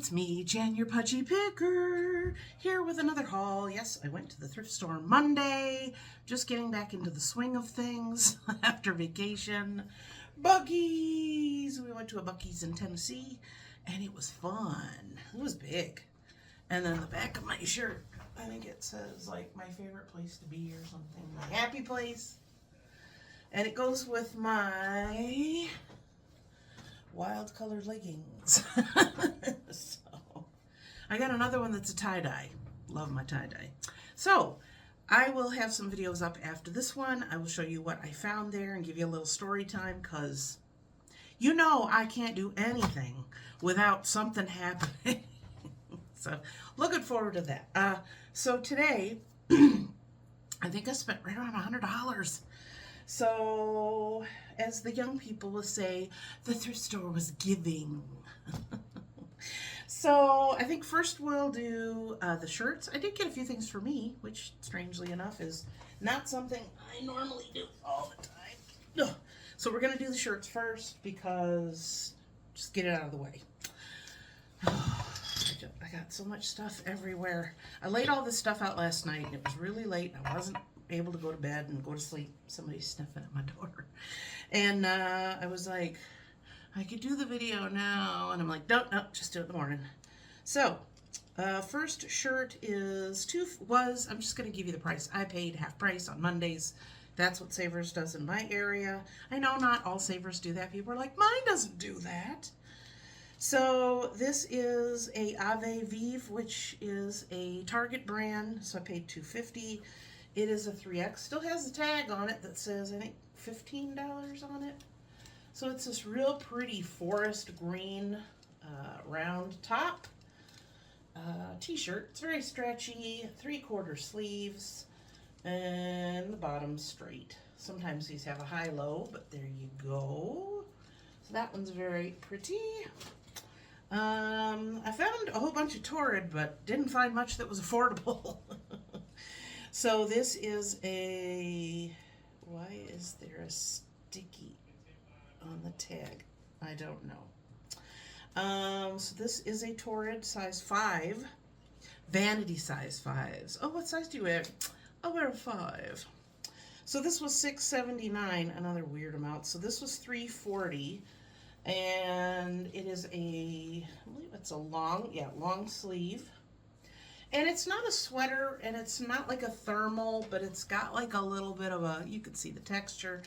It's me, Jen, your pudgy picker, here with another haul. Yes, I went to the thrift store Monday, just getting back into the swing of things after vacation. Buc-ee's! We went to a Buc-ee's in Tennessee, and it was fun. It was big. And then the back of my shirt, I think it says, like, my favorite place to be or something. My happy place. And it goes with my wild colored leggings. So I got another one that's a tie-dye. Love my tie-dye. So I will have some videos up after this one. I will show you what I found there and give you a little story time, because you know I can't do anything without something happening. So looking forward to that. So today I think I spent right around $100. So, as the young people will say, the thrift store was giving. So, I think first we'll do the shirts. I did get a few things for me, which, strangely enough, is not something I normally do all the time. Ugh. So, we're going to do the shirts first, because just get it out of the way. I got so much stuff everywhere. I laid all this stuff out last night, and it was really late. I wasn't able to go to bed and go to sleep. Somebody's sniffing at my door. And I was like, I could do the video now. And I'm like, no, just do it in the morning. So, first shirt is I'm just going to give you the price. I paid half price on Mondays. That's what Savers does in my area. I know not all Savers do that. People are like, mine doesn't do that. So this is a Ave Vive, which is a Target brand. So I paid $2.50. It is a 3X. Still has a tag on it that says, I think, $15 on it. So it's this real pretty forest green round top t-shirt. It's very stretchy, 3/4 sleeves, and the bottom's straight. Sometimes these have a high-low, but there you go. So that one's very pretty. I found a whole bunch of Torrid, but didn't find much that was affordable. So this is why is there a sticky on the tag? I don't know. So this is a Torrid size 5, vanity size 5s. Oh, what size do you wear? I'll wear a 5. So this was $6.79, another weird amount. So this was $3.40. And it is I believe it's a long sleeve. And it's not a sweater, and it's not like a thermal, but it's got like a little bit of you could see the texture.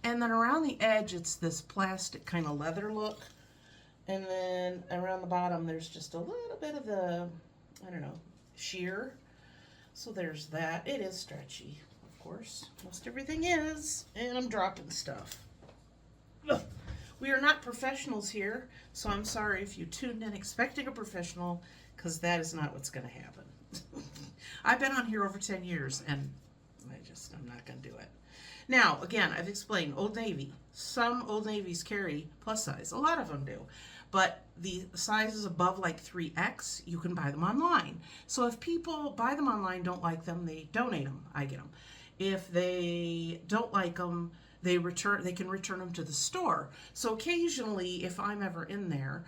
And then around the edge, it's this plastic kind of leather look. And then around the bottom, there's just a little bit of the, I don't know, sheer. So there's that. It is stretchy, of course. Most everything is. And I'm dropping stuff. Ugh. We are not professionals here, so I'm sorry if you tuned in expecting a professional, because that is not what's going to happen. I've been on here over 10 years, and I'm not going to do it. Now, again, I've explained Old Navy. Some Old Navies carry plus size. A lot of them do. But the sizes above like 3X, you can buy them online. So if people buy them online, don't like them, they donate them. I get them. If they don't like them, they can return them to the store. So occasionally, if I'm ever in there,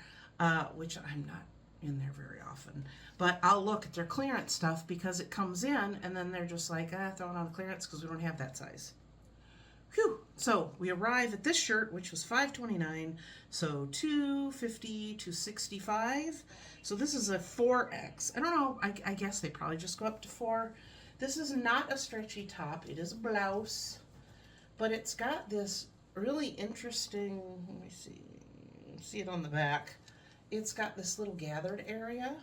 which I'm not in there very often, but I'll look at their clearance stuff, because it comes in and then they're just like, throw it on the clearance because we don't have that size. Whew. So we arrive at this shirt, which was $5.29, so $2.50 to $2.65. So this is a 4X. I don't know, I guess they probably just go up to 4. This is not a stretchy top. It is a blouse. But it's got this really interesting, let me see it on the back. It's got this little gathered area.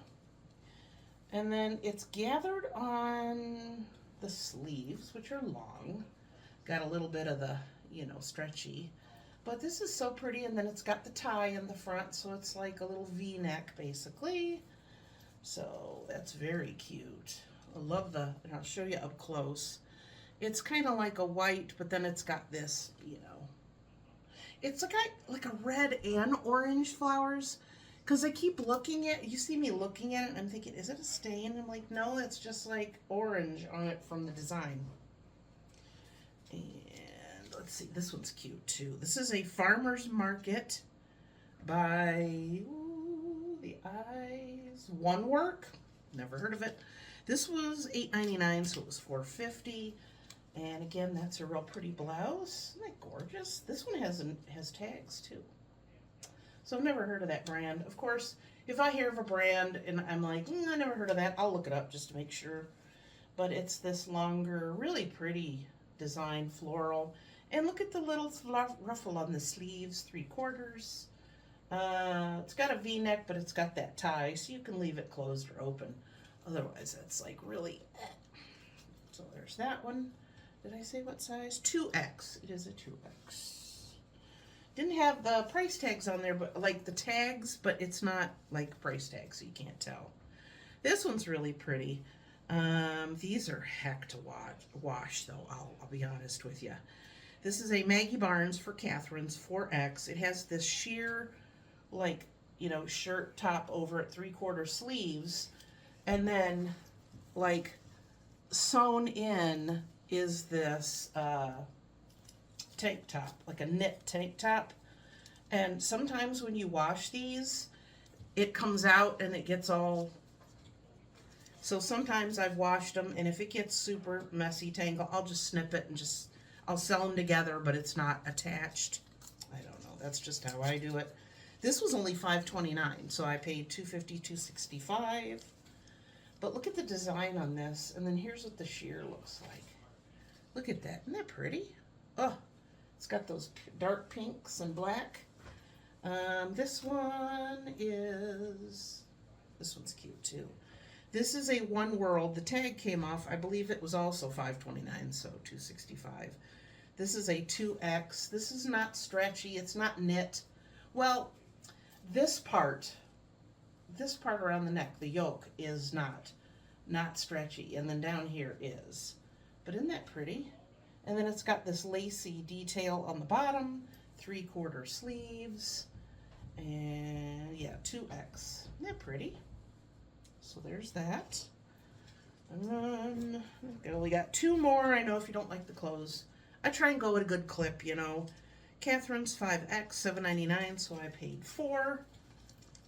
And then it's gathered on the sleeves, which are long. Got a little bit of the, stretchy. But this is so pretty, and then it's got the tie in the front, so it's like a little V-neck, basically. So that's very cute. I love and I'll show you up close. It's kind of like a white, but then it's got this, it's like a red and orange flowers. Because I keep looking at, you see me looking at it, and I'm thinking, is it a stain? And I'm like, no, it's just like orange on it from the design. And let's see, this one's cute too. This is a farmer's market by the eyes. One Work. Never heard of it. This was $8.99, so it was $4.50. And again, that's a real pretty blouse. Isn't that gorgeous? This one has tags too. So I've never heard of that brand. Of course, if I hear of a brand and I'm like, I never heard of that, I'll look it up just to make sure. But it's this longer, really pretty design, floral. And look at the little ruffle on the sleeves, 3/4. It's got a V-neck, but it's got that tie, so you can leave it closed or open. Otherwise, that's like really. So there's that one. Did I say what size? 2X. It is a 2X. Didn't have the price tags on there, but like the tags, but it's not like price tags, so you can't tell. This one's really pretty. These are heck to wash though, I'll be honest with you. This is a Maggie Barnes for Catherine's 4X. It has this sheer, like, you know, shirt top over at 3/4 sleeves, and then like sewn in is this tank top, like a knit tank top. And sometimes when you wash these, it comes out and it gets all, so sometimes I've washed them, and if it gets super messy, tangle, I'll just snip it and I'll sell them together, but it's not attached. I don't know, that's just how I do it. This was only $5.29, so I paid $2.50, $2.65. But look at the design on this, and then here's what the sheer looks like. Look at that. Isn't that pretty? Oh, it's got those dark pinks and black. This one's cute too. This is a One World. The tag came off. I believe it was also $5.29, so $2.65. This is a 2X. This is not stretchy. It's not knit. Well, this part around the neck, the yoke, is not stretchy, and then down here is. But isn't that pretty? And then it's got this lacy detail on the bottom, 3/4 sleeves, and yeah, 2X. Isn't that pretty? So there's that. And then we got two more. I know if you don't like the clothes, I try and go at a good clip, you know. Catherine's 5X, $7.99, so I paid $4.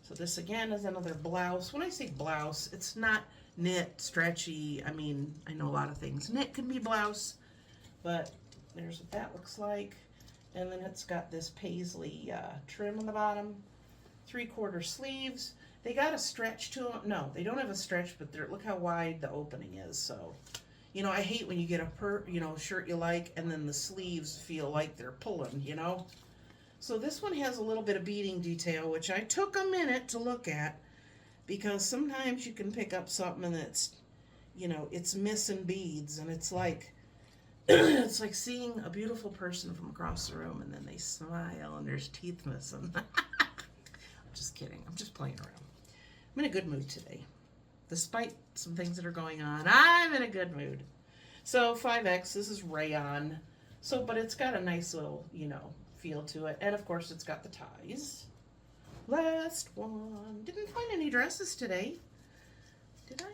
So this again is another blouse. When I say blouse, it's not knit, stretchy. I mean, I know a lot of things. Knit can be blouse, but there's what that looks like. And then it's got this paisley trim on the bottom, 3/4 sleeves. They got a stretch to them. No, they don't have a stretch, but look how wide the opening is. So, you know, I hate when you get a shirt you like, and then the sleeves feel like they're pulling, you know. So this one has a little bit of beading detail, which I took a minute to look at, because sometimes you can pick up something that's, you know, it's missing beads, and it's like, it's like seeing a beautiful person from across the room, and then they smile, and there's teeth missing. I'm just kidding. I'm just playing around. I'm in a good mood today. Despite some things that are going on, I'm in a good mood. So 5X, this is rayon. So, but it's got a nice little, you know, feel to it. And of course it's got the ties. Last one. Didn't find any dresses today. Did I?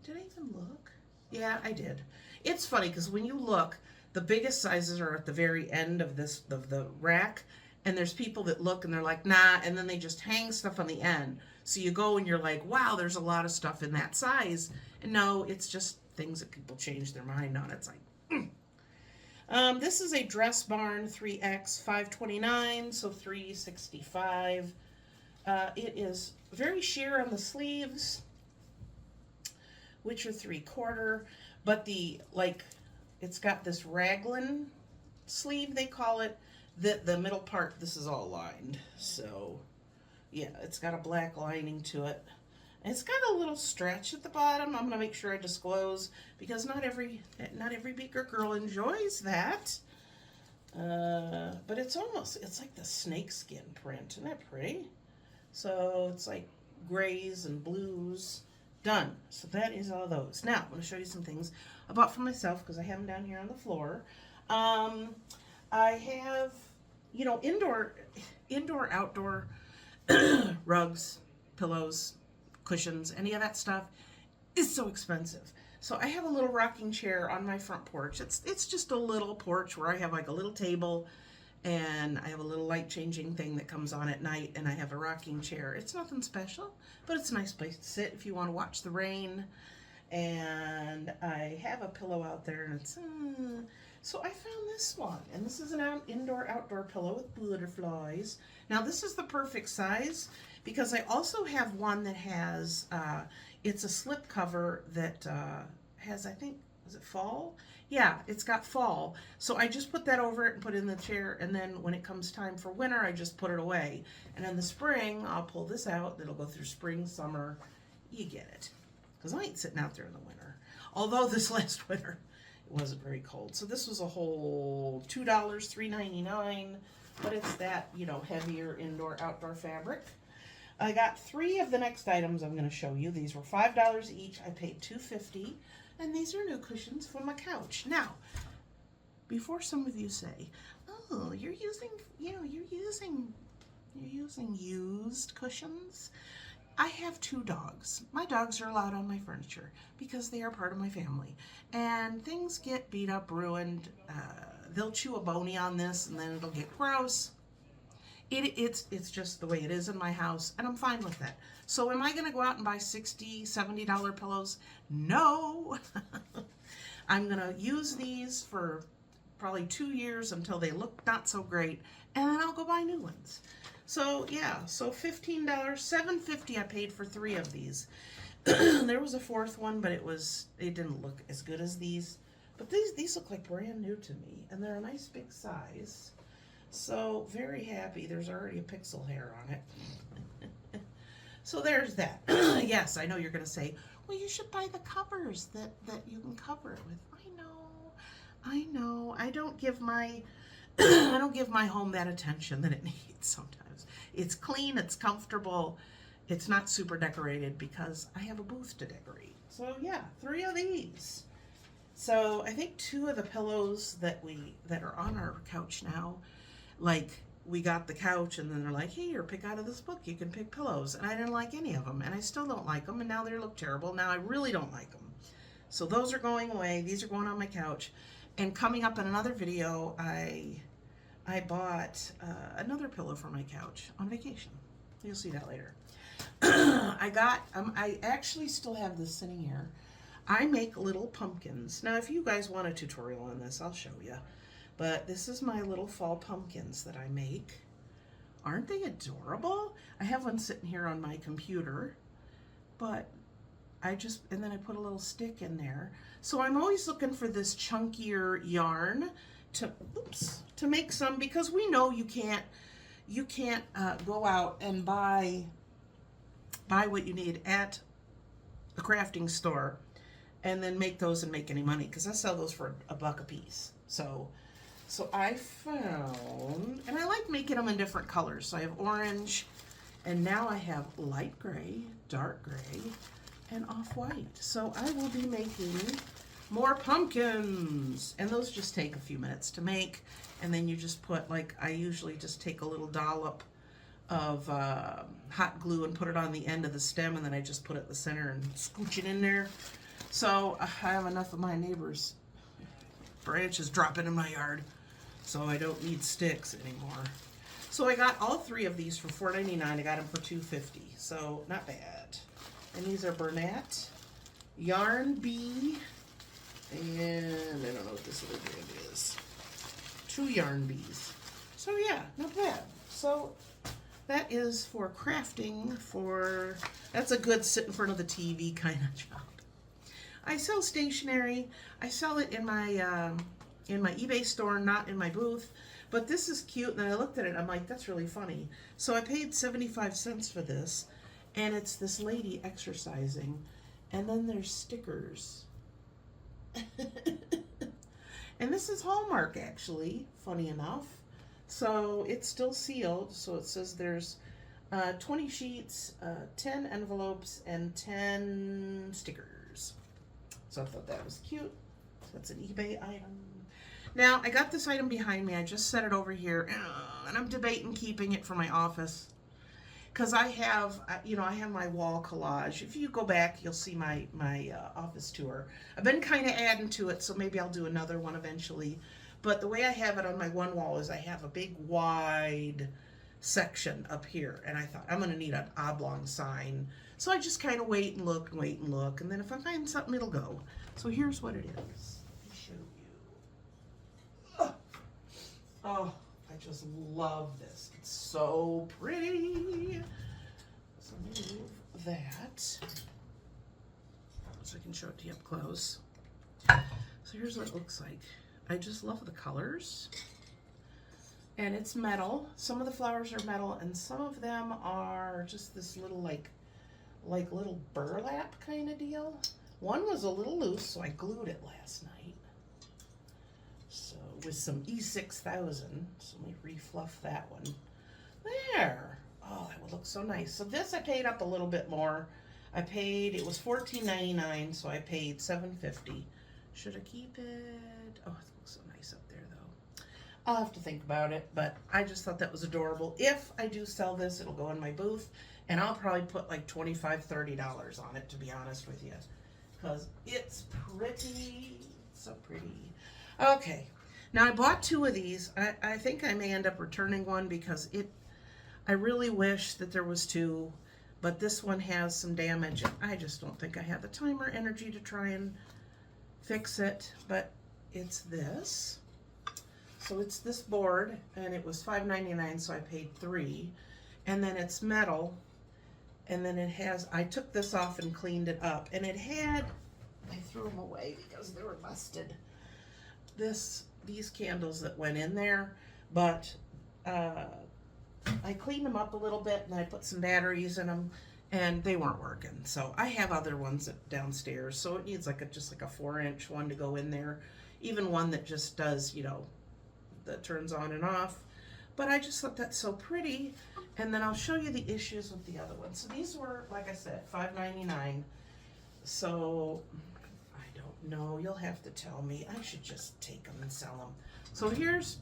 Did I even look? Yeah, I did. It's funny because when you look, the biggest sizes are at the very end of the rack, and there's people that look and they're like, nah, and then they just hang stuff on the end. So you go and you're like, wow, there's a lot of stuff in that size. And no, it's just things that people change their mind on. It's like, this is a Dress Barn 3X, $5.29, so $3.65. It is very sheer on the sleeves, which are 3/4, but it's got this raglan sleeve, they call it. The middle part, this is all lined. So, yeah, it's got a black lining to it. And it's got a little stretch at the bottom. I'm gonna make sure I disclose, because not every bigger girl enjoys that. But it's like the snakeskin print. Isn't that pretty? So it's like grays and blues. Done. So that is all those. Now, I'm going to show you some things I bought for myself, because I have them down here on the floor. I have, you know, indoor, outdoor rugs, pillows, cushions, any of that stuff is so expensive. So I have a little rocking chair on my front porch. It's just a little porch where I have like a little table and I have a little light changing thing that comes on at night, and I have a rocking chair. It's nothing special, but it's a nice place to sit if you want to watch the rain. And I have a pillow out there, and it's so I found this one, and this is an indoor-outdoor pillow with butterflies. Now this is the perfect size because I also have one that has it's a slip cover that has, I think, is it fall? Yeah, it's got fall. So I just put that over it and put it in the chair, and then when it comes time for winter, I just put it away. And in the spring, I'll pull this out. It'll go through spring, summer. You get it. Because I ain't sitting out there in the winter. Although this last winter, it wasn't very cold. So this was a whole $2, $3.99. But it's that, you know, heavier indoor-outdoor fabric. I got 3 of the next items I'm going to show you. These were $5 each. I paid $2.50. And these are new cushions for my couch. Now, before some of you say, "Oh, you're using used cushions," I have 2 dogs. My dogs are allowed on my furniture because they are part of my family. And things get beat up, ruined. They'll chew a bony on this, and then it'll get gross. It's just the way it is in my house, and I'm fine with that. So am I going to go out and buy $60, $70 pillows? No. I'm going to use these for probably 2 years until they look not so great, and then I'll go buy new ones. So yeah, so $15, $7.50 I paid for 3 of these. There was a 4th one, but it didn't look as good as these. But these look like brand new to me, and they're a nice big size. So very happy. There's already a pixel hair on it. So there's that. Yes, I know you're going to say, well, you should buy the covers that you can cover it with. I know. I don't give my home that attention that it needs sometimes. It's clean, it's comfortable, it's not super decorated because I have a booth to decorate. So yeah, 3 of these. So I think 2 of the pillows that are on our couch now, like we got the couch and then they're like, here, pick out of this book, you can pick pillows. And I didn't like any of them, and I still don't like them, and now they look terrible. Now I really don't like them. So those are going away. These are going on my couch. And coming up in another video, I bought another pillow for my couch on vacation. You'll see that later. I actually still have this sitting here. I make little pumpkins. Now, if you guys want a tutorial on this, I'll show you. But this is my little fall pumpkins that I make. Aren't they adorable? I have one sitting here on my computer, but and then I put a little stick in there. So I'm always looking for this chunkier yarn to make some, because we know you can't go out and buy what you need at a crafting store and then make those and make any money, because I sell those for $1 a piece. So I found, and I like making them in different colors. So I have orange, and now I have light gray, dark gray, and off-white. So I will be making more pumpkins, and those just take a few minutes to make. And then you just put, like, I usually just take a little dollop of hot glue and put it on the end of the stem, and then I just put it in the center and scooch it in there. So I have enough of my neighbor's branches dropping in my yard, so I don't need sticks anymore. So I got all 3 of these for $4.99. I got them for $2.50, so not bad. And these are Bernat, Yarn Bee, and I don't know what this other brand is. 2 Yarn Bees. So yeah, not bad. So that is for crafting. That's a good sit in front of the TV kind of job. I sell stationery. I sell it in my eBay store, not in my booth. But this is cute, and then I looked at it, and I'm like, that's really funny. So I paid 75 cents for this, and it's this lady exercising, and then there's stickers. And this is Hallmark, actually, funny enough. So it's still sealed, so it says there's 20 sheets, 10 envelopes, and 10 stickers. So I thought that was cute. That's an eBay item. Now, I got this item behind me. I just set it over here, and I'm debating keeping it for my office, because I have my wall collage. If you go back, you'll see my office tour. I've been kind of adding to it, so maybe I'll do another one eventually. But the way I have it on my one wall is I have a big wide section up here, and I thought I'm going to need an oblong sign. So I just kind of wait and look and wait and look, and then if I find something, it'll go. So here's what it is. Let me show you. Oh, I just love this. It's so pretty. So move that so I can show it to you up close. So here's what it looks like. I just love the colors. And it's metal. Some of the flowers are metal, and some of them are just this little like little burlap kind of deal. One was a little loose, so I glued it last night. So with some E6000. So let me refluff that one. There. Oh, that would look so nice. So this I paid up a little bit more. It was $14.99, so I paid $7.50. Should I keep it? Oh, it looks so nice up there though. I'll have to think about it, but I just thought that was adorable. If I do sell this, it'll go in my booth, and I'll probably put like $25, $30 on it, to be honest with you, because it's pretty, so pretty. Okay, now I bought 2 of these. I think I may end up returning one because I really wish that there was 2, but this one has some damage, and I just don't think I have the time or energy to try and fix it, but it's this. So it's this board, and it was $5.99, so I paid $3. And then it's metal, and then it has, I took this off and cleaned it up, and it had, I threw them away because they were busted. These candles that went in there, but I cleaned them up a little bit, and I put some batteries in them, and they weren't working. So I have other ones downstairs, so it needs just like a 4-inch one to go in there, even one that just does, that turns on and off. But I just thought that's so pretty, and then I'll show you the issues with the other ones. So these were, like I said, $5.99. So I don't know, you'll have to tell me. I should just take them and sell them. So here's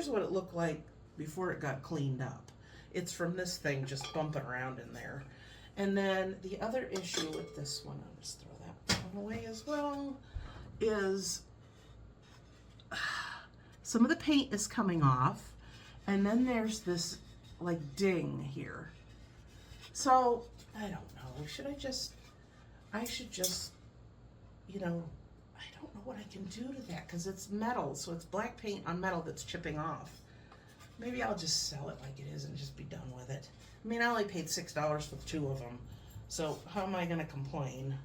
what it looked like before it got cleaned up. It's from this thing just bumping around in there. And then the other issue with this one, I'll just throw that one away as well, is some of the paint is coming off, and then there's this like ding here. So I don't know, I should just, I don't know what I can do to that, because it's metal, so it's black paint on metal that's chipping off. Maybe I'll just sell it like it is and just be done with it. I mean, I only paid $6 for 2 of them, so how am I going to complain?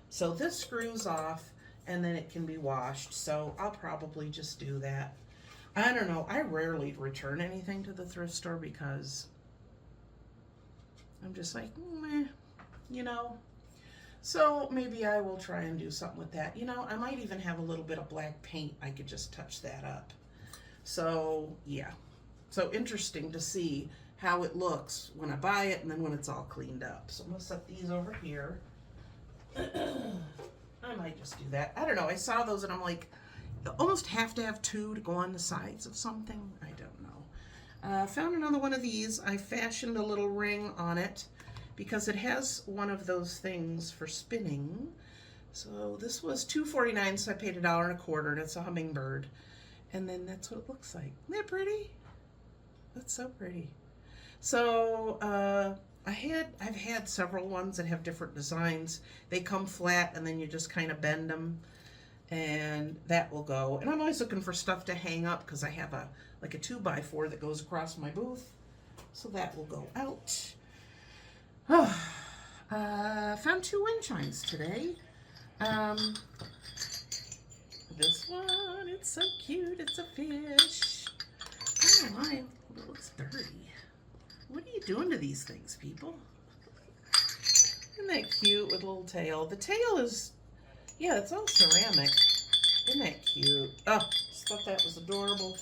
So this screws off, and then it can be washed, so I'll probably just do that. I don't know, I rarely return anything to the thrift store because I'm just like, meh, So maybe I will try and do something with that. I might even have a little bit of black paint. I could just touch that up. So, yeah. So interesting to see how it looks when I buy it and then when it's all cleaned up. So I'm going to set these over here. I might just do that. I don't know. I saw those and I'm like, you almost have to have 2 to go on the sides of something. I don't know. Found another one of these. I fashioned a little ring on it because it has one of those things for spinning. So this was $2.49, so I paid $1.25, and it's a hummingbird. And then that's what it looks like. Isn't that pretty? That's so pretty. So I've had several ones that have different designs. They come flat, and then you just kind of bend them, and that will go. And I'm always looking for stuff to hang up because I have a 2x4 that goes across my booth, so that will go out. Found 2 wind chimes today. This one, it's so cute. It's a fish. I don't know why it looks dirty. What are you doing to these things, people? Isn't that cute with a little tail? The tail is, yeah, it's all ceramic. Isn't that cute? Oh, just thought that was adorable.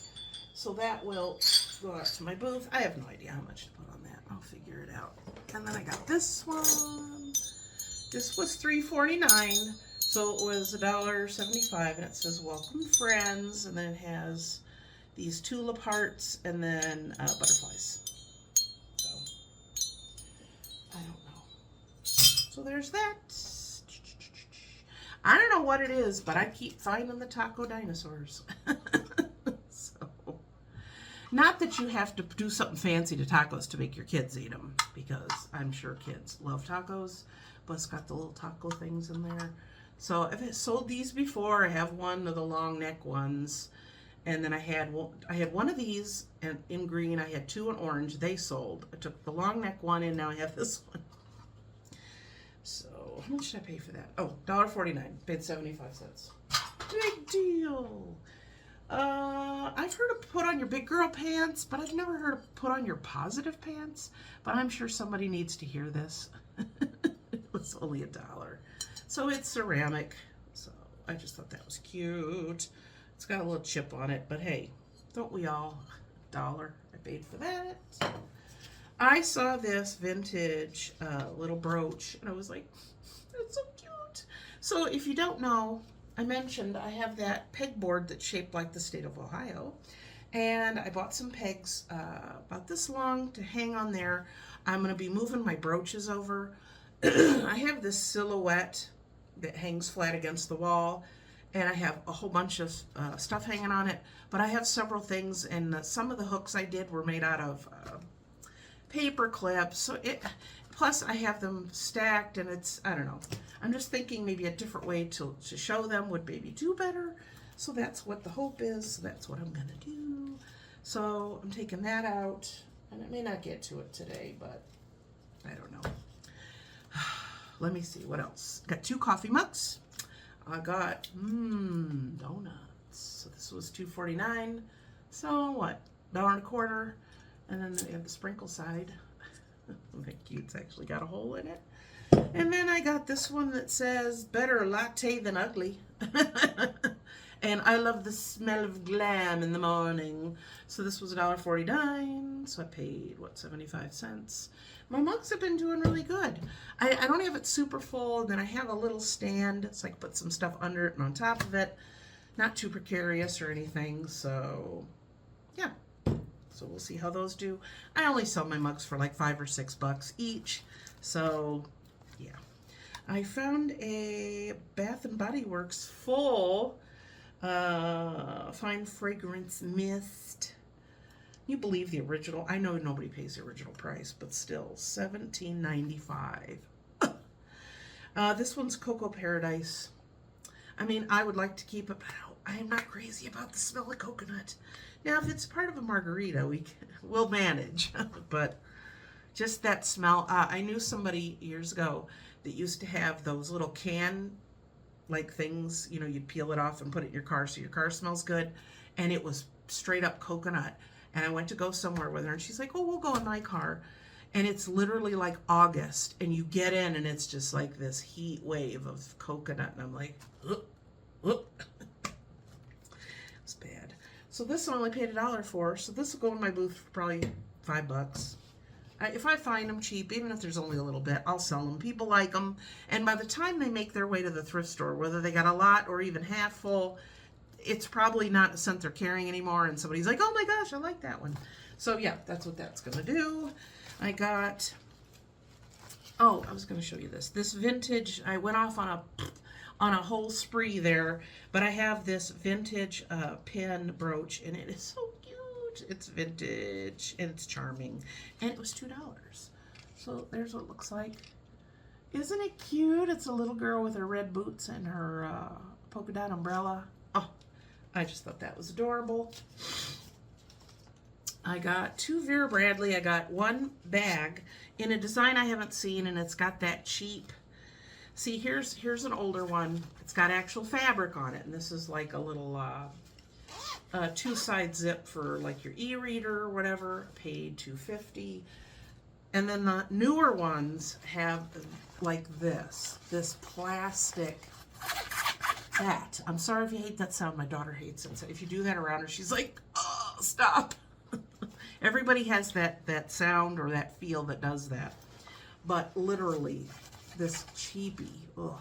So that will go out to my booth. I have no idea how much to put on that. I'll figure it out. And then I got this one. This was $3.49, so it was $1.75, and it says "Welcome, friends," and then it has these tulip hearts and then butterflies. So I don't know. So there's that. I don't know what it is, but I keep finding the taco dinosaurs. Not that you have to do something fancy to tacos to make your kids eat them, because I'm sure kids love tacos, but it's got the little taco things in there. So I've sold these before. I have one of the long neck ones, and then I had one of these in green. I had two in orange. They sold. I took the long neck one, and now I have this one. So how much did I pay for that? Oh, $1.49. Paid 75 cents. Big deal. I've heard of put on your big girl pants, but I've never heard of put on your positive pants. But I'm sure somebody needs to hear this. It was only $1. So it's ceramic. So I just thought that was cute. It's got a little chip on it, but hey, don't we all? $1. I paid for that. I saw this vintage little brooch, and I was like, that's so cute. So if you don't know, I mentioned I have that pegboard that's shaped like the state of Ohio, and I bought some pegs about this long to hang on there. I'm going to be moving my brooches over. I have this silhouette that hangs flat against the wall, and I have a whole bunch of stuff hanging on it, but I have several things, and some of the hooks I did were made out of paper clips, so plus I have them stacked, and it's, I don't know, I'm just thinking maybe a different way to show them would maybe do better. So that's what the hope is. So that's what I'm gonna do. So I'm taking that out, and I may not get to it today, but I don't know. Let me see what else. Got 2 coffee mugs. I got donuts. So this was $2.49. So what? $1.25. And then they have the sprinkle side. That cute's actually got a hole in it. And then I got this one that says, better latte than ugly. And I love the smell of glam in the morning. So this was $1.49. So I paid, what, 75 cents. My mugs have been doing really good. I don't have it super full. And then I have a little stand, so I can put some stuff under it and on top of it. Not too precarious or anything. So, yeah. So we'll see how those do. I only sell my mugs for like $5 or $6 each. So, yeah. I found a Bath and Body Works full fine fragrance mist. You believe the original? I know nobody pays the original price, but still, $17.95. This one's Cocoa Paradise. I mean, I would like to keep it, but I am not crazy about the smell of coconut. Now, if it's part of a margarita, we'll manage. But just that smell. I knew somebody years ago that used to have those little can-like things. You know, you'd peel it off and put it in your car so your car smells good. And it was straight up coconut. And I went to go somewhere with her, and she's like, oh, we'll go in my car. And it's literally like August, and you get in, and it's just like this heat wave of coconut. And I'm like, ugh. It's bad. So this one I only paid $1 for, so this will go in my booth for probably $5. If I find them cheap, even if there's only a little bit, I'll sell them. People like them, and by the time they make their way to the thrift store, whether they got a lot or even half full, it's probably not a scent they're carrying anymore, and somebody's like, oh my gosh, I like that one. So yeah, that's what that's gonna do. I got, oh, I was gonna show you this. This vintage, I went off on a whole spree there, but I have this vintage pin brooch, and it is so cute. It's vintage, and it's charming, and it was $2. So there's what it looks like. Isn't it cute? It's a little girl with her red boots and her polka dot umbrella. Oh, I just thought that was adorable. I got 2 Vera Bradley. I got 1 bag in a design I haven't seen, and it's got that cheap. See, here's an older one. It's got actual fabric on it, and this is like a little 2-side zip for like your e-reader or whatever. I paid $2.50. And then the newer ones have like this plastic. That. I'm sorry if you hate that sound. My daughter hates it. So if you do that around her, she's like, oh, stop. Everybody has that sound or that feel that does that. But literally, this cheapy. Ugh.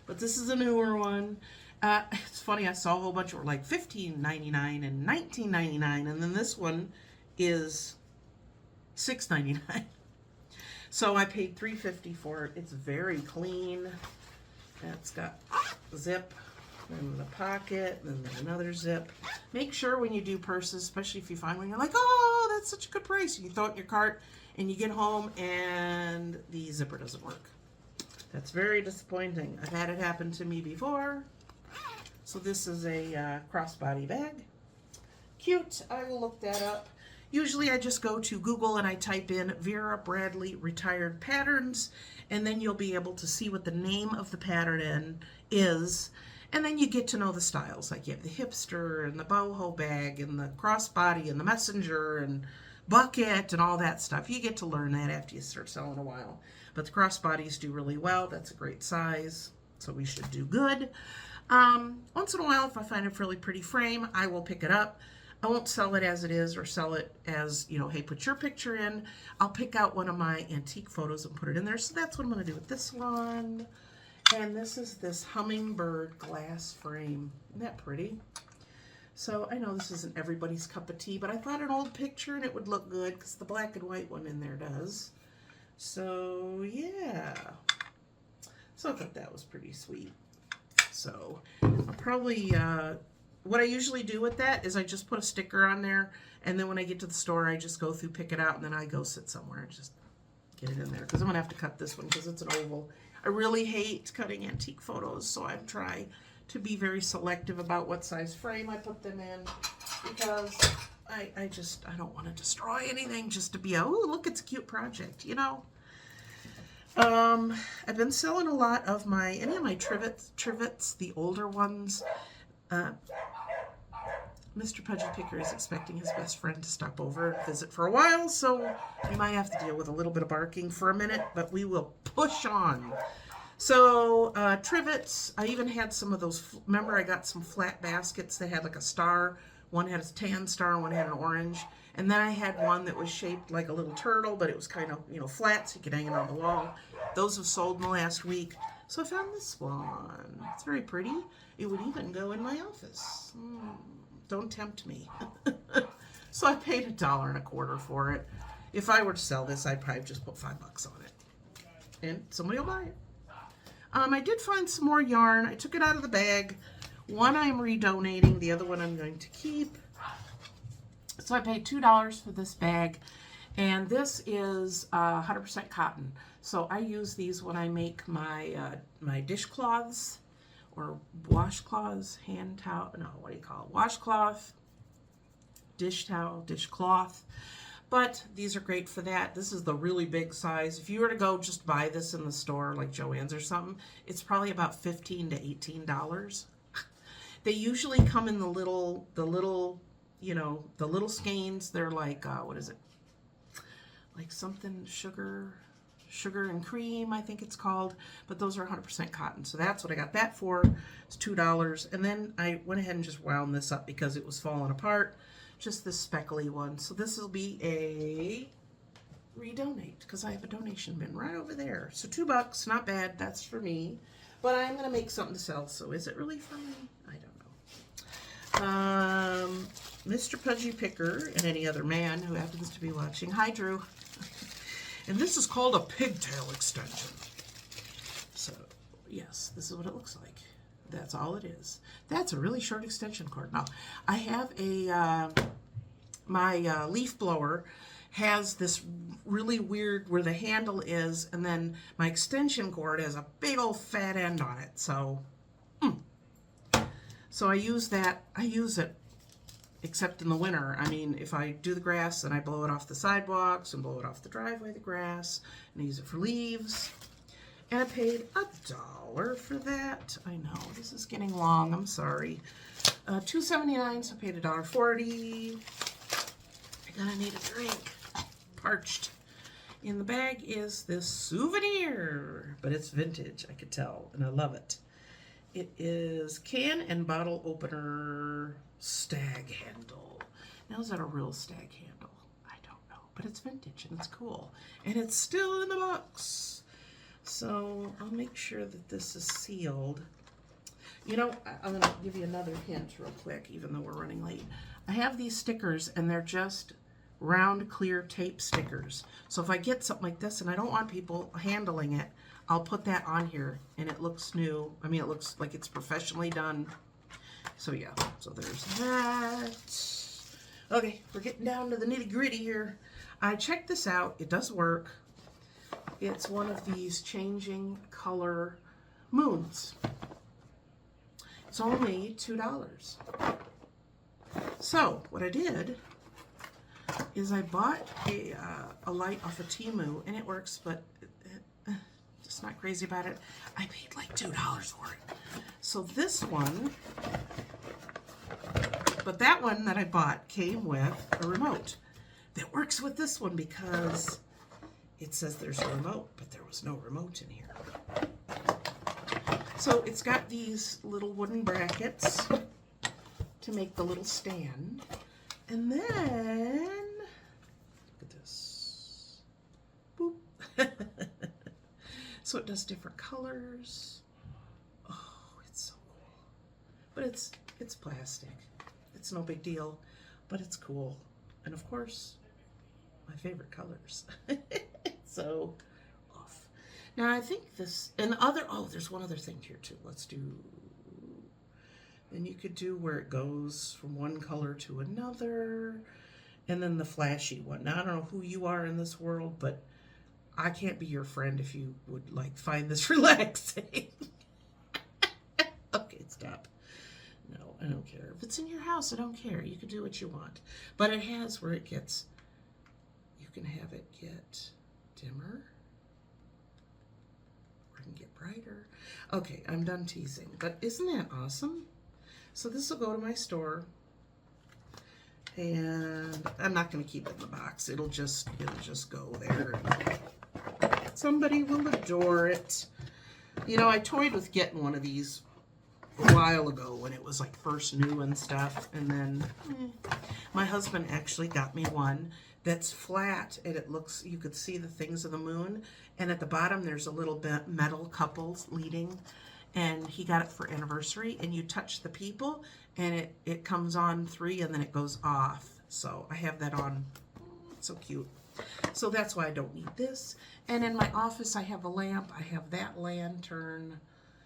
But this is a newer one. It's funny, I saw a whole bunch that were like $15.99 and $19.99, and then this one is $6.99. So I paid $3.50 for it. It's very clean. It's got zip, and the pocket, and then another zip. Make sure when you do purses, especially if you find one, you're like, oh, that's such a good price. You throw it in your cart and you get home and the zipper doesn't work. That's very disappointing. I've had it happen to me before. So this is a crossbody bag. Cute. I will look that up. Usually I just go to Google and I type in Vera Bradley retired patterns, and then you'll be able to see what the name of the pattern is. And then you get to know the styles. Like you have the hipster and the boho bag and the crossbody and the messenger and bucket and all that stuff. You get to learn that after you start selling a while. But the crossbodies do really well. That's a great size, so we should do good. Once in a while, if I find a really pretty frame, I will pick it up. I won't sell it as it is or sell it as, you know, hey, put your picture in. I'll pick out one of my antique photos and put it in there. So that's what I'm going to do with this one. And this is this hummingbird glass frame. Isn't that pretty? So I know this isn't everybody's cup of tea, but I thought an old picture and it would look good because the black and white one in there does. So yeah. So I thought that was pretty sweet. So I'll probably, what I usually do with that is I just put a sticker on there, and then when I get to the store, I just go through, pick it out, and then I go sit somewhere and just get it in there. Because I'm going to have to cut this one because it's an oval. I really hate cutting antique photos, so I try to be very selective about what size frame I put them in, because I don't want to destroy anything just to be, oh, look, it's a cute project, you know. I've been selling a lot of any of my trivets, the older ones. Mr. Pudgy Picker is expecting his best friend to stop over and visit for a while, so we might have to deal with a little bit of barking for a minute, but we will push on. So, trivets, I even had some of those, remember I got some flat baskets that had like a star. One had a tan star, one had an orange. And then I had one that was shaped like a little turtle, but it was kind of, you know, flat, so you could hang it on the wall. Those have sold in the last week. So I found this one. It's very pretty. It would even go in my office. Don't tempt me. So I paid $1.25 for it. If I were to sell this, I'd probably just put $5 on it. And somebody will buy it. I did find some more yarn. I took it out of the bag. One I'm redonating, the other one I'm going to keep. So I paid $2 for this bag, and this is 100% cotton. So I use these when I make my my dishcloths or washcloths, hand towel. No, what do you call it? Washcloth, dish towel, dishcloth. But these are great for that. This is the really big size. If you were to go just buy this in the store, like Joann's or something, it's probably about $15 to $18. They usually come in the little, you know, the little skeins. They're like, what is it? Like something sugar and cream, I think it's called. But those are 100% cotton. So that's what I got that for. It's $2. And then I went ahead and just wound this up because it was falling apart. Just this speckly one. So this will be a redonate because I have a donation bin right over there. So $2, not bad. That's for me. But I'm going to make something to sell. So is it really for me? I don't know. Mr. Pudgy Picker and any other man who happens to be watching. Hi, Drew. And this is called a pigtail extension. So, yes, this is what it looks like. That's all it is. That's a really short extension cord. Now, I have a, my leaf blower has this really weird where the handle is, and then my extension cord has a big old fat end on it. So, so I use that. I use it except in the winter. I mean, if I do the grass, then I blow it off the sidewalks and blow it off the driveway, the grass, and I use it for leaves. And I paid $1 for that. I know, this is getting long. I'm sorry. $2.79, so I paid $1.40. I'm gonna need a drink. Parched. In the bag is this souvenir, but it's vintage, I could tell, and I love it. It is can and bottle opener stag handle. Now, is that a real stag handle? I don't know, but it's vintage and it's cool. And it's still in the box. So I'll make sure that this is sealed. You know, I'm going to give you another hint real quick, even though we're running late. I have these stickers, and they're just round, clear tape stickers. So if I get something like this and I don't want people handling it, I'll put that on here, and it looks new. I mean, it looks like it's professionally done. So yeah, so there's that. Okay, we're getting down to the nitty gritty here. I checked this out. It does work. It's one of these changing color moons. It's only $2. So what I did is I bought a light off of Temu, and it works, but just not crazy about it. I paid like $2 for it. So this one, but that one that I bought came with a remote that works with this one because it says there's a remote, but there was no remote in here. So it's got these little wooden brackets to make the little stand. And then, look at this. Boop. So it does different colors. Oh, it's so cool. But it's plastic. It's no big deal, but it's cool. And of course, my favorite colors. So off. Now I think this, and there's one other thing here too. Let's do, and you could do where it goes from one color to another, and then the flashy one. Now I don't know who you are in this world, but I can't be your friend if you would like find this relaxing. Okay, stop. No, I don't care. If it's in your house, I don't care. You can do what you want. But it has where it gets, you can have it get dimmer, or it can get brighter. Okay, I'm done teasing. But isn't that awesome? So this will go to my store. And I'm not going to keep it in the box. It'll just go there. Somebody will adore it. You know, I toyed with getting one of these a while ago when it was like first new and stuff, and then my husband actually got me one that's flat, and it looks, you could see the things of the moon, and at the bottom there's a little bit metal couples leading, and he got it for anniversary, and you touch the people and it comes on 3 and then it goes off. So I have that on. It's so cute. So that's why I don't need this. And in my office I have a lamp. I have that lantern.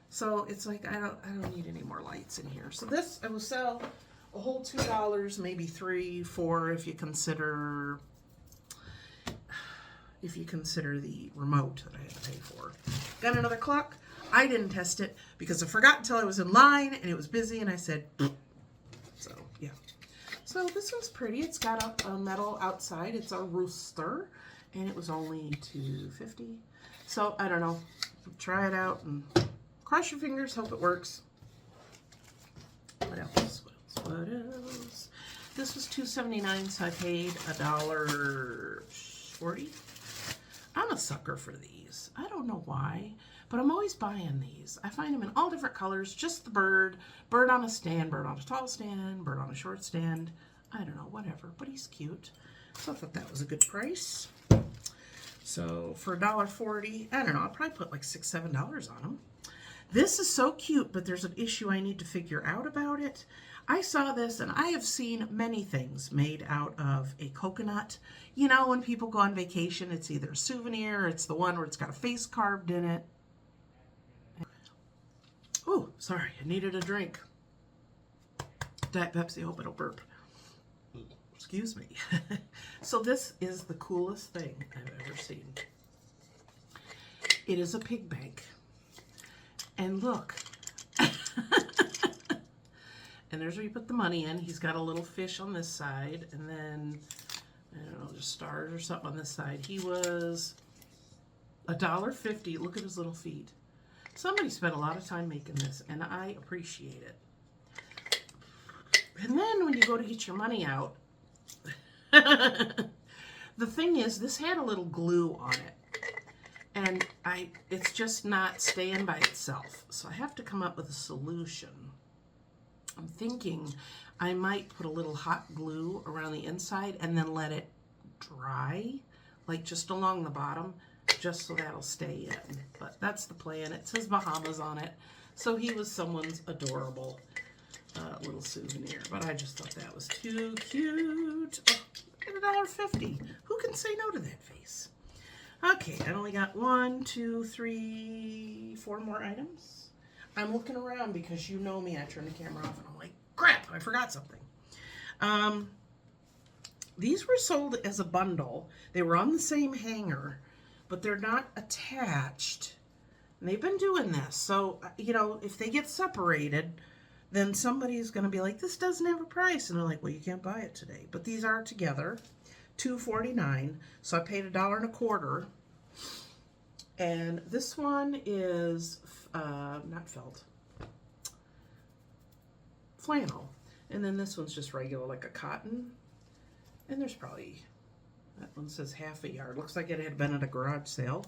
So it's like I don't need any more lights in here. So this I will sell a whole $2, maybe $3, $4 if you consider the remote that I had to pay for. Got another clock. I didn't test it because I forgot until I was in line and it was busy, and I said, so yeah. So this one's pretty. It's got a metal outside. It's a rooster, and it was only $2.50. So I don't know. Try it out and cross your fingers. Hope it works. What else? What else? This was $2.79, so I paid $1.40. I'm a sucker for these. I don't know why, but I'm always buying these. I find them in all different colors. Just the bird on a stand, bird on a tall stand, bird on a short stand. I don't know, whatever, but he's cute. So I thought that was a good price. So for $1.40, I don't know, I'll probably put like $6, $7 on them. This is so cute, but there's an issue I need to figure out about it. I saw this, and I have seen many things made out of a coconut. You know, when people go on vacation, it's either a souvenir, or it's the one where it's got a face carved in it. Oh, sorry, I needed a drink. Diet Pepsi, hope I don't burp. Excuse me. So this is the coolest thing I've ever seen. It is a pig bank. And look. And there's where you put the money in. He's got a little fish on this side, and then, I don't know, just stars or something on this side. He was $1.50. Look at his little feet. Somebody spent a lot of time making this, and I appreciate it. And then when you go to get your money out, the thing is, this had a little glue on it. And it's just not staying by itself. So I have to come up with a solution. I'm thinking I might put a little hot glue around the inside and then let it dry, like just along the bottom, just so that'll stay in. But that's the plan. It says Bahamas on it. So he was someone's adorable little souvenir. But I just thought that was too cute. Oh, $1.50. Who can say no to that face? Okay, I only got 1, 2, 3, 4 more items. I'm looking around because you know me. I turn the camera off and I'm like, crap, I forgot something. These were sold as a bundle. They were on the same hanger, but they're not attached. And they've been doing this. So, you know, if they get separated, then somebody's going to be like, this doesn't have a price. And they're like, well, you can't buy it today. But these are together, $2.49. So I paid $1.25. And this one is not felt, flannel. And then this one's just regular, like a cotton. And there's probably, that one says half a yard. Looks like it had been at a garage sale,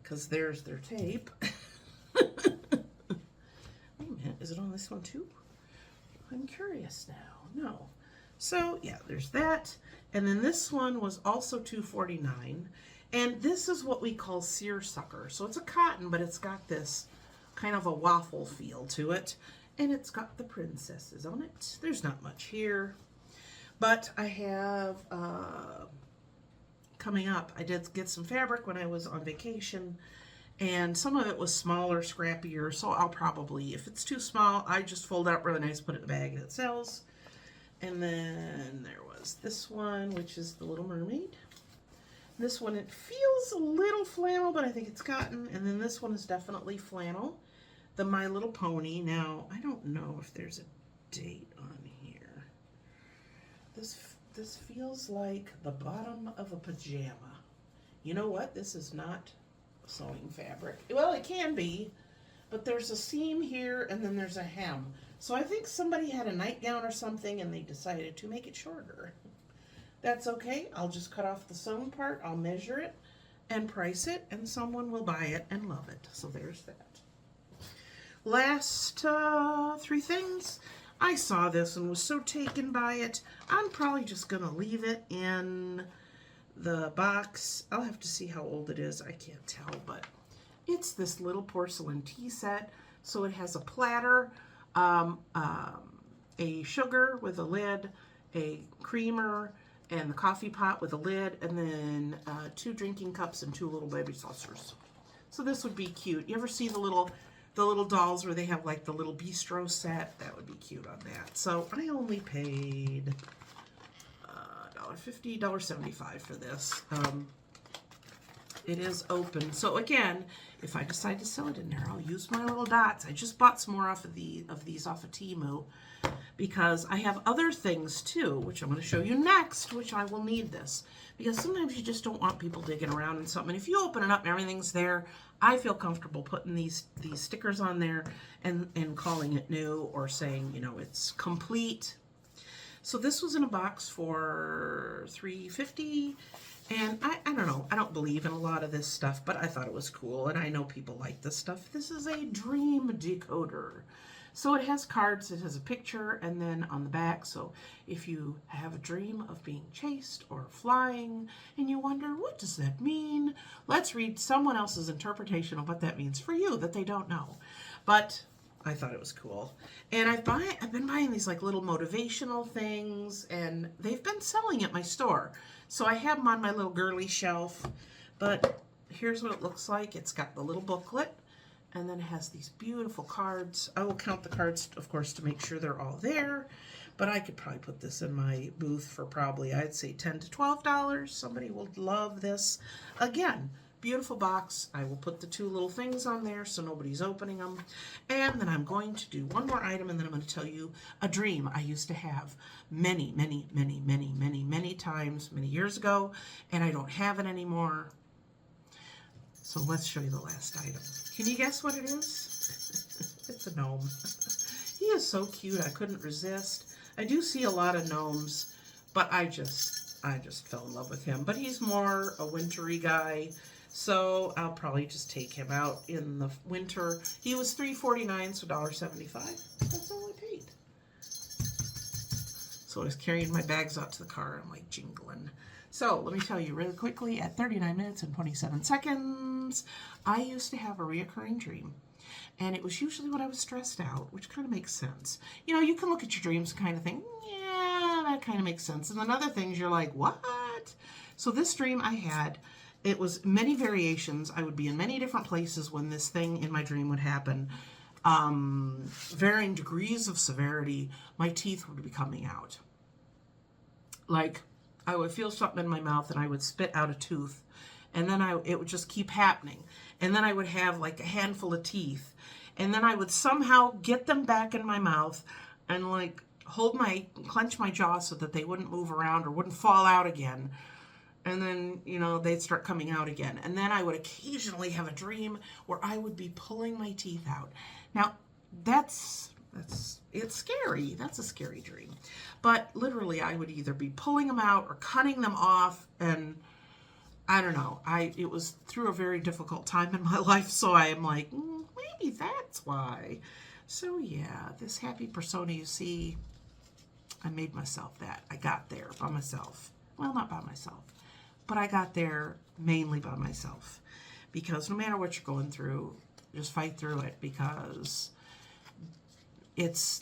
because there's their tape. Wait a minute, is it on this one too? I'm curious now. No. So yeah, there's that. And then this one was also $2.49. And this is what we call seersucker. So it's a cotton, but it's got this kind of a waffle feel to it. And it's got the princesses on it. There's not much here. But I have, coming up, I did get some fabric when I was on vacation. And some of it was smaller, scrappier. So I'll probably, if it's too small, I just fold it up really nice, put it in a bag, and it sells. And then there was this one, which is the Little Mermaid. This one, it feels a little flannel, but I think it's cotton. And then this one is definitely flannel. The My Little Pony. Now, I don't know if there's a date on here. This feels like the bottom of a pajama. You know what? This is not sewing fabric. Well, it can be, but there's a seam here and then there's a hem. So I think somebody had a nightgown or something and they decided to make it shorter. That's okay. I'll just cut off the sewn part. I'll measure it and price it, and someone will buy it and love it. So there's that. Last three things. I saw this and was so taken by it. I'm probably just going to leave it in the box. I'll have to see how old it is. I can't tell, but it's this little porcelain tea set. So it has a platter, a sugar with a lid, a creamer, and the coffee pot with a lid, and then 2 drinking cups and 2 little baby saucers. So this would be cute. You ever see the little dolls where they have like the little bistro set? That would be cute on that. So I only paid $1.50, $1.75 for this. It is open. So again, if I decide to sell it in there, I'll use my little dots. I just bought some more off of these off of Temu, because I have other things too, which I'm going to show you next, which I will need this. Because sometimes you just don't want people digging around in something. If you open it up and everything's there, I feel comfortable putting these stickers on there and calling it new, or saying, you know, it's complete. So this was in a box for $3.50. And I don't know, I don't believe in a lot of this stuff, but I thought it was cool, and I know people like this stuff. This is a dream decoder. So it has cards, it has a picture, and then on the back, so if you have a dream of being chased or flying, and you wonder, what does that mean? Let's read someone else's interpretation of what that means for you that they don't know. But I thought it was cool. And I've been buying these like little motivational things, and they've been selling at my store. So I have them on my little girly shelf, but here's what it looks like. It's got the little booklet, and then it has these beautiful cards. I will count the cards, of course, to make sure they're all there, but I could probably put this in my booth for probably, I'd say $10 to $12. Somebody will love this. Again, beautiful box. I will put the 2 little things on there so nobody's opening them. And then I'm going to do one more item, and then I'm going to tell you a dream I used to have many times, many years ago, and I don't have it anymore. So let's show you the last item. Can you guess what it is? It's a gnome. He is so cute. I couldn't resist. I do see a lot of gnomes, but I just fell in love with him. But he's more a wintry guy. So I'll probably just take him out in the winter. He was $3.49, so $1.75. That's all I paid. So I was carrying my bags out to the car. I'm like jingling. So let me tell you really quickly, at 39 minutes and 27 seconds, I used to have a reoccurring dream. And it was usually when I was stressed out, which kind of makes sense. You know, you can look at your dreams and kind of think, yeah, that kind of makes sense. And then other things you're like, what? So this dream I had, it was many variations. I would be in many different places when this thing in my dream would happen. varying degrees of severity, my teeth would be coming out. Like, I would feel something in my mouth and I would spit out a tooth, and then it would just keep happening. And then I would have like a handful of teeth, and then I would somehow get them back in my mouth and like clench my jaw so that they wouldn't move around or wouldn't fall out again. And then, you know, they'd start coming out again. And then I would occasionally have a dream where I would be pulling my teeth out. Now, it's scary. That's a scary dream. But literally, I would either be pulling them out or cutting them off. And I don't know. It was through a very difficult time in my life. So I am like, maybe that's why. So yeah, this happy persona you see, I made myself that. I got there by myself. Well, not by myself, but I got there mainly by myself. Because no matter what you're going through, just fight through it, because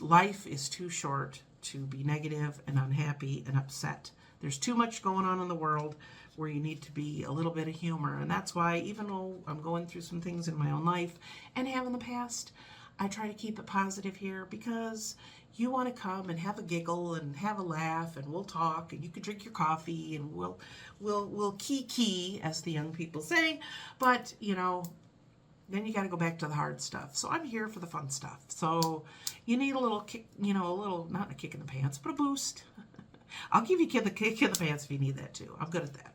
life is too short to be negative and unhappy and upset. There's too much going on in the world where you need to be a little bit of humor. And that's why, even though I'm going through some things in my own life and have in the past, I try to keep it positive here, because you want to come and have a giggle and have a laugh, and we'll talk, and you can drink your coffee, and we'll kiki, as the young people say. But, you know, then you got to go back to the hard stuff. So I'm here for the fun stuff. So you need a little kick, you know, not a kick in the pants, but a boost. I'll give you the kick in the pants if you need that too. I'm good at that.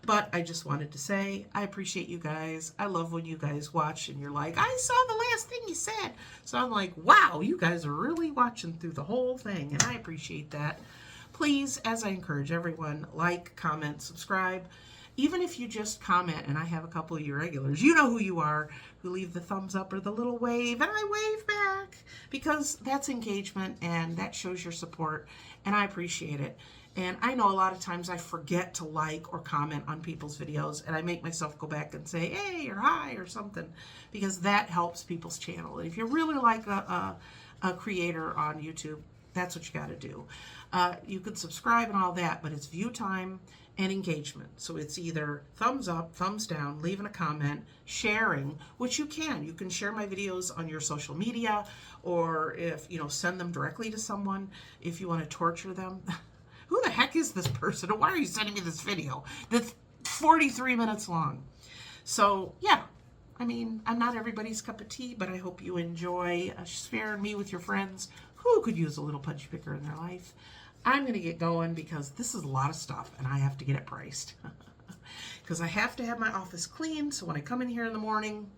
But I just wanted to say, I appreciate you guys. I love when you guys watch and you're like, I saw the last thing you said. So I'm like, wow, you guys are really watching through the whole thing. And I appreciate that. Please, as I encourage everyone, like, comment, subscribe. Even if you just comment, and I have a couple of you regulars, you know who you are, who leave the thumbs up or the little wave, and I wave back, because that's engagement and that shows your support, and I appreciate it. And I know a lot of times I forget to like or comment on people's videos, and I make myself go back and say, hey, or hi, or something, because that helps people's channel. And if you're really like a creator on YouTube, that's what you got to do. You could subscribe and all that, but it's view time and engagement. So it's either thumbs up, thumbs down, leaving a comment, sharing, which you can. You can share my videos on your social media, or if, you know, send them directly to someone if you want to torture them. Who the heck is this person? And why are you sending me this video that's 43 minutes long? So, yeah. I mean, I'm not everybody's cup of tea, but I hope you enjoy sharing me with your friends who could use a little punch picker in their life. I'm going to get going, because this is a lot of stuff and I have to get it priced. Because I have to have my office clean, so when I come in here in the morning,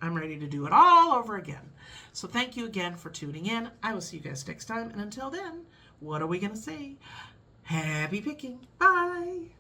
I'm ready to do it all over again. So thank you again for tuning in. I will see you guys next time. And until then, what are we going to say? Happy picking. Bye.